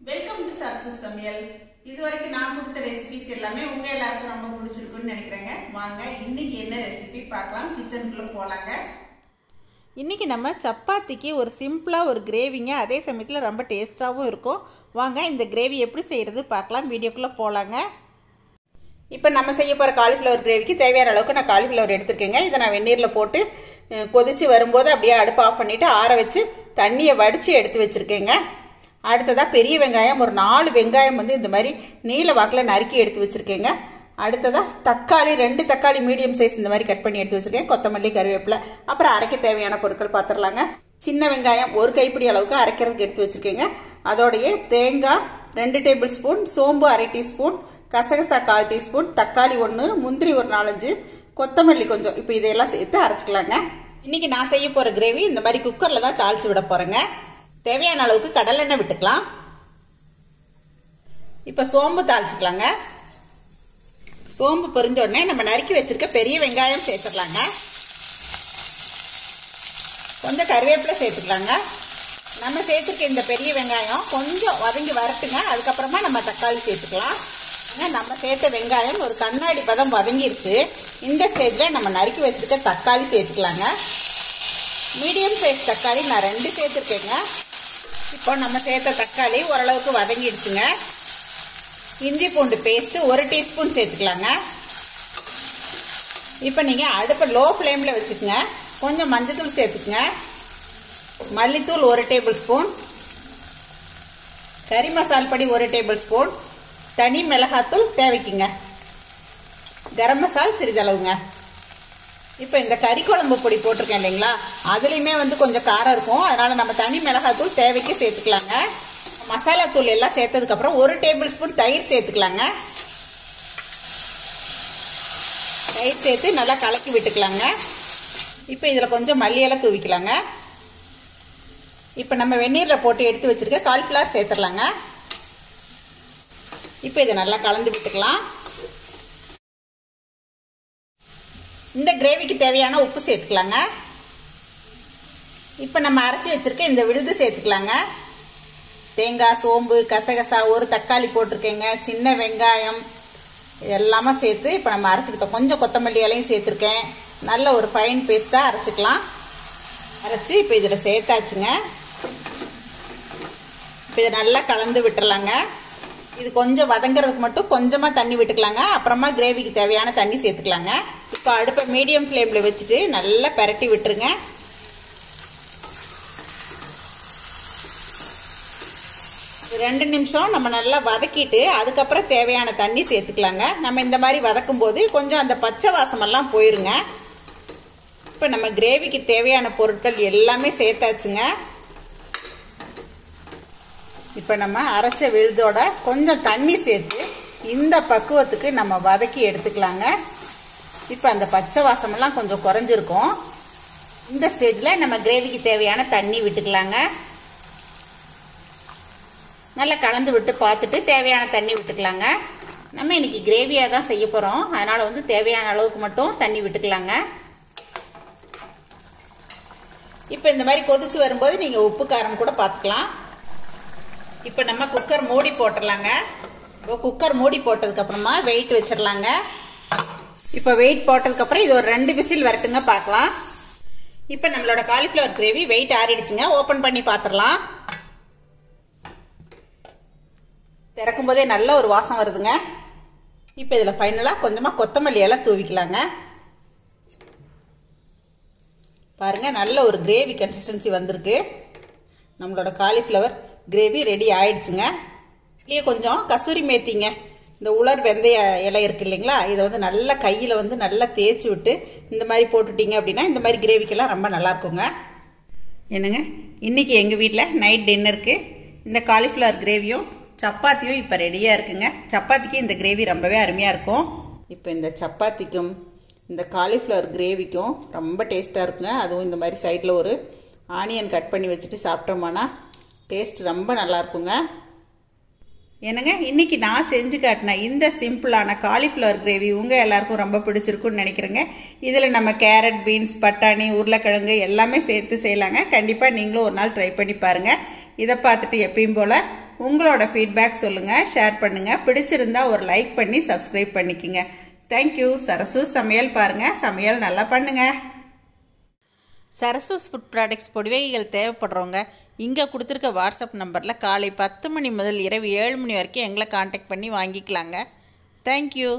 Welcome to Sarasu சமையல். இதுவரைக்கும் நான் கொடுத்த ரெசிபிஸ் எல்லாமே உங்க எல்லாருக்கும் ரொம்ப பிடிச்சிருக்குன்னு நினைக்கிறேங்க. வாங்க இன்னைக்கு என்ன ரெசிபி பார்க்கலாம். கிச்சனுக்குள்ள போலாங்க. இன்றைக்கி நம்ம சப்பாத்திக்கு ஒரு சிம்பிளாக ஒரு கிரேவிங்க, அதே சமயத்தில் ரொம்ப டேஸ்ட்டாகவும் இருக்கும். வாங்க இந்த கிரேவி எப்படி செய்கிறது பார்க்கலாம். வீடியோக்குள்ளே போகலாங்க. இப்போ நம்ம செய்ய போகிற காலிஃப்ளவர் கிரேவிக்கு தேவையான அளவுக்கு நான் காலிஃப்ளவர் எடுத்துருக்கேங்க. இதை நான் வெந்நீரில் போட்டு கொதித்து வரும்போது அப்படியே அடுப்பு ஆஃப் பண்ணிவிட்டு ஆற வச்சு தண்ணியை வடித்து எடுத்து வச்சுருக்கேங்க. அடுத்ததாக பெரிய வெங்காயம் ஒரு 4 வெங்காயம் இந்த மாதிரி நீல வாக்கில் நறுக்கி எடுத்து வச்சுருக்கேங்க. அடுத்ததாக தக்காளி 2 தக்காளி மீடியம் சைஸ் இந்த மாதிரி கட் பண்ணி எடுத்து வச்சுருக்கேன். கொத்தமல்லி, கருவேப்பிலை, அப்புறம் அரைக்க தேவையான பொருட்கள் பார்த்துடலாங்க. சின்ன வெங்காயம் 1 கைப்பிடி அளவுக்கு அரைக்கிறதுக்கு எடுத்து வச்சுருக்கேங்க. அதோடைய தேங்காய் 2 டேபிள் ஸ்பூன், சோம்பு 1/2 டீஸ்பூன், கசகசா 1/4 டீஸ்பூன், தக்காளி 1, முந்திரி ஒரு 4-5, கொத்தமல்லி கொஞ்சம். இப்போ இதையெல்லாம் சேர்த்து அரைச்சிக்கலாங்க. இன்றைக்கி நான் செய்ய போகிற கிரேவி இந்த மாதிரி குக்கரில் தான் தாளித்து விட போகிறேங்க. தேவையான அளவுக்கு கடலெண்ணெய் விட்டுக்கலாம். இப்போ சோம்பு தாளிச்சுக்கலாங்க. சோம்பு பொரிஞ்ச உடனே நம்ம நறுக்கி வச்சிருக்க பெரிய வெங்காயம் சேர்த்துக்கலாங்க. கொஞ்சம் கருவேப்பிலை சேர்த்துக்கலாங்க. நம்ம சேர்த்துருக்க இந்த பெரிய வெங்காயம் கொஞ்சம் வதங்கி வரட்டுங்க. அதுக்கப்புறமா நம்ம தக்காளி சேர்த்துக்கலாம். நம்ம சேர்த்த வெங்காயம் ஒரு கண்ணாடி பதம் வதங்கிருச்சு. இந்த ஸ்டேஜில் நம்ம நறுக்கி வச்சிருக்க தக்காளி சேர்த்துக்கலாங்க. மீடியம் சைஸ் தக்காளி நான் 2 சேர்த்துருக்கேங்க. இப்போ நம்ம சேர்த்த தக்காளி ஓரளவுக்கு வதங்கிடுச்சுங்க. இஞ்சி பூண்டு பேஸ்ட்டு 1 டீஸ்பூன் சேர்த்துக்கலாங்க. இப்போ நீங்கள் அடுப்பை லோ ஃப்ளேமில் வச்சுக்கோங்க. கொஞ்சம் மஞ்சத்தூள் சேர்த்துக்குங்க. மல்லித்தூள் 1 டேபிள் ஸ்பூன், கறி மசால் பொடி 1 டேபிள் ஸ்பூன், தனி மிளகாத்தூள் தேவைக்குங்க, கரம் மசால் சிறிதளவுங்க. இப்போ இந்த கறி குழம்பு பொடி போட்டிருக்கேன் இல்லைங்களா, அதுலேயுமே கொஞ்சம் காரம் இருக்கும். அதனால் நம்ம தனி மிளகாத்தூள் தேவைக்கு சேர்த்துக்கலாங்க. மசாலா தூள் எல்லாம் சேர்த்ததுக்கப்புறம் 1 டேபிள் ஸ்பூன் தயிர் சேர்த்துக்கலாங்க. தயிர் சேர்த்து நல்லா கலக்கி விட்டுக்கலாங்க. இப்போ இதில் கொஞ்சம் மல்லியெல்லாம் தூவிக்கலாங்க. இப்போ நம்ம வெந்நீரில் போட்டு எடுத்து வச்சுருக்க காலிஃப்ளவர் சேர்த்துடலாங்க. இப்போ இதை நல்லா கலந்து விட்டுக்கலாம். இந்த கிரேவிக்கு தேவையான உப்பு சேர்த்துக்கலாங்க. இப்போ நம்ம அரைச்சி வச்சுருக்க இந்த விழுது சேர்த்துக்கலாங்க. தேங்காய், சோம்பு, கசகசா, 1 தக்காளி போட்டிருக்கேங்க, சின்ன வெங்காயம் எல்லாமே சேர்த்து இப்போ நம்ம அரைச்சிக்கிட்டோம். கொஞ்சம் கொத்தமல்லி இலையும் சேர்த்துருக்கேன். நல்ல ஒரு ஃபைன் பேஸ்ட்டாக அரைச்சிக்கலாம். அரைச்சி இப்போ இதில் சேர்த்தாச்சுங்க. இப்போ இதை நல்லா கலந்து விட்டுறலாங்க. இது கொஞ்சம் வதங்கிறதுக்கு மட்டும் கொஞ்சமாக தண்ணி விட்டுக்கலாங்க. அப்புறமா கிரேவிக்கு தேவையான தண்ணி சேர்த்துக்கலாங்க. இப்போ அடுப்பை மீடியம் ஃப்ளேமில் வச்சுட்டு நல்லா பெரட்டி விட்டுருங்க. ஒரு 2 நிமிஷம் நம்ம நல்லா வதக்கிட்டு அதுக்கப்புறம் தேவையான தண்ணி சேர்த்துக்கலாங்க. நம்ம இந்த மாதிரி வதக்கும் போது கொஞ்சம் அந்த பச்சை வாசமெல்லாம் போயிருங்க. இப்போ நம்ம கிரேவிக்கு தேவையான பொருட்கள் எல்லாமே சேர்த்தாச்சுங்க. இப்போ நம்ம அரைச்ச விழுதோட கொஞ்சம் தண்ணி சேர்த்து இந்த பக்குவத்துக்கு நம்ம வதக்கி எடுத்துக்கலாங்க. இப்போ அந்த பச்சை வாசமெல்லாம் கொஞ்சம் குறைஞ்சிருக்கும். இந்த ஸ்டேஜில் நம்ம கிரேவிக்கு தேவையான தண்ணி விட்டுக்கலாங்க. நல்லா கலந்து விட்டு பார்த்துட்டு தேவையான தண்ணி விட்டுக்கலாங்க. நம்ம இன்றைக்கி கிரேவியாக தான் செய்ய போகிறோம். அதனால் தேவையான அளவுக்கு மட்டும் தண்ணி விட்டுக்கலாங்க. இப்போ இந்த மாதிரி கொதிச்சு வரும்போது நீங்கள் உப்பு காரம் கூட பார்த்துக்கலாம். இப்போ நம்ம குக்கர் மூடி போட்டுடலாங்க. இப்போ குக்கர் மூடி போட்டதுக்கப்புறமா வெயிட் வச்சிடலாங்க. இப்போ வெயிட் போட்டதுக்கப்புறம் இது ஒரு 2 விசில் வரட்டுங்க, பார்க்கலாம். இப்போ நம்மளோட காலிஃப்ளவர் கிரேவி வெயிட் ஆறிடுச்சுங்க. ஓப்பன் பண்ணி பார்த்துடலாம். திறக்கும் போதே நல்ல ஒரு வாசம் வருதுங்க. இப்போ இதில் ஃபைனலாக கொஞ்சமாக கொத்தமல்லி எல்லாம் தூவிக்கலாங்க. பாருங்கள், நல்ல ஒரு கிரேவி கன்சிஸ்டன்சி வந்திருக்கு. நம்மளோட காலிஃப்ளவர் கிரேவி ரெடி ஆயிடுச்சுங்க. இதுலேயே கொஞ்சம் கசூரி மேத்திங்க, இந்த உலர் வெந்தய இலை இருக்குது இல்லைங்களா, இதை நல்லா கையில் நல்லா தேய்ச்சி விட்டு இந்த மாதிரி போட்டுட்டிங்க அப்படின்னா இந்த மாதிரி கிரேவிக்கெல்லாம் ரொம்ப நல்லாயிருக்குங்க. என்னங்க, இன்றைக்கி எங்கள் வீட்டில் நைட் டின்னருக்கு இந்த காலிஃப்ளவர் கிரேவியும் சப்பாத்தியும் இப்போ ரெடியாக இருக்குங்க. சப்பாத்திக்கு இந்த கிரேவி ரொம்பவே அருமையாக இருக்கும். இப்போ இந்த சப்பாத்திக்கும் இந்த காலிஃப்ளவர் கிரேவிக்கும் ரொம்ப டேஸ்ட்டாக இருக்குங்க. அதுவும் இந்த மாதிரி சைடில் ஒரு ஆனியன் கட் பண்ணி வச்சுட்டு சாப்பிட்டோம்னா டேஸ்ட் ரொம்ப நல்லாயிருக்குங்க. என்னங்க, இன்றைக்கி நான் செஞ்சு காட்டினேன் இந்த சிம்பிளான காலிஃப்ளவர் கிரேவி உங்கள் எல்லாருக்கும் ரொம்ப பிடிச்சிருக்குன்னு நினைக்கிறேங்க. இதில் நம்ம கேரட், பீன்ஸ், பட்டாணி, உருளைக்கிழங்கு எல்லாமே சேர்த்து செய்யலாங்க. கண்டிப்பாக நீங்களும் ஒரு நாள் ட்ரை பண்ணி பாருங்கள். இதை பார்த்துட்டு எப்பயும் போல் உங்களோட ஃபீட்பேக் சொல்லுங்கள், ஷேர் பண்ணுங்கள். பிடிச்சிருந்தா ஒரு லைக் பண்ணி சப்ஸ்கிரைப் பண்ணிக்கோங்க. தேங்க்யூ. சரசு சமையல் பாருங்கள், சமையல் நல்லா பண்ணுங்கள். சரசூஸ் ஃபுட் ப்ராடக்ட்ஸ் பொடிவகைகள் தேவைப்படுறவங்க இங்கே கொடுத்துருக்க வாட்ஸ்அப் நம்பரில் காலை 10 மணி முதல் இரவு 7 மணி வரைக்கும் எங்களை காண்டாக்ட் பண்ணி வாங்கிக்கலாங்க. தேங்க்யூ.